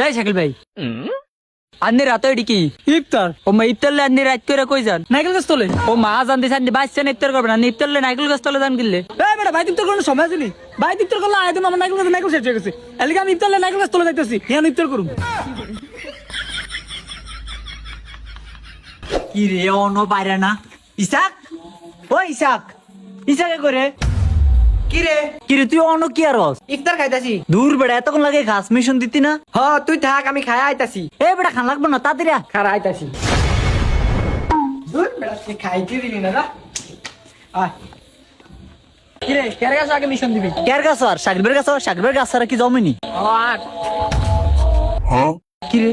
এই শাকিল ভাই আন্নি রাতে এটি কি ইফতার ও মা ইফতারলে আন্নি রাত করে কই যান নাইকেল গাছ তোলে। ও মা জানতে চান বাচ্চা ইফতার করবে না ইফতারলে নাইকেল গাছ তলে যান কিনলে এই বেটা ভাই ইফতার করার সময় আছে নি? ভাই ইফতার করলে আয় তুমি আমার নাইকেল গাছ নাইকেল শেষ হয়ে গেছে। এলিকে আমি ইফতারলে নাইকেল গাছ তোলে যাইতেছি, হিয়ান ইফতার করুম। কি রে অন বাইরে না ইসাক ও ইসাক ইসাকে করে কি রে তুই অন কি আর ইফতার খাইতাছি। দূর বেড়া এতক্ষণ লাগে ঘাস মিশন দিতি না হ তুই থাক, আমি খাই আইতাছি। এ বেটা খান লাগবে না তাড়াতাড়ি আ। খারা আইতাছি। দূর বেটা তুই খাইতে দিলি না না। আয় কিরে কেরে গাছ আগে মিশন দিবি? কের গাছ আর শাকিবের গাছ আর শাকিবের গাছ আর কি জমিনি আট কি রে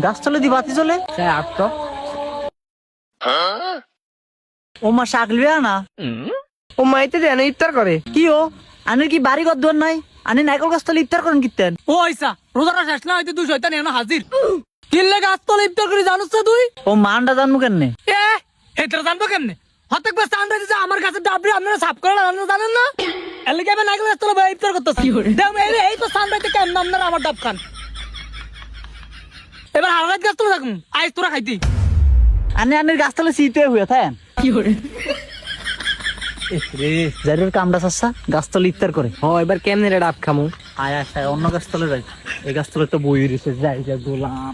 গাছ চলে দি বাতি চলে আট তো ও মা শাকিল না ও মাইতে দেন ইফতার করে। কি ও আনের কি বাড়ি ঘর দুয়ার নাই আনি নাইকল গাছ তলে ইফতার করেন কিতেন ও আইসা রোজাটা শেষ না হইতে তুই শয়তান এনে হাজির। কিনলে গাছ তোলে ইফতার করে জানোস তো তুই? ও মানটা জানবো কেন এ এটা জানবো কেমনে? হতেক বাস চান রাইতে আমার কাছে ডাবরি আপনারা সাফ করে আপনারা জানেন না? এলিকে আমি নাইকেল গাছ তোলে ভাই ইফতার করতেছি। দেখ এই তো চান রাইতে কেমন আপনারা আমার ডাব খান। এবার হারাত গাছ তোলে থাকুন আইস তোরা খাইতি। আনে আনের গাছ তলে শীতে হয়ে থাকেন রে জারির কামড়া চাচ্ছা গাছ তলে ইফতার করে হ এবার কেমনে রে ডাব খামু? আয় আয় অন্য গাছ তলে যাই এই গাছ তলে তো বই রয়েছে যাই যা গোলাম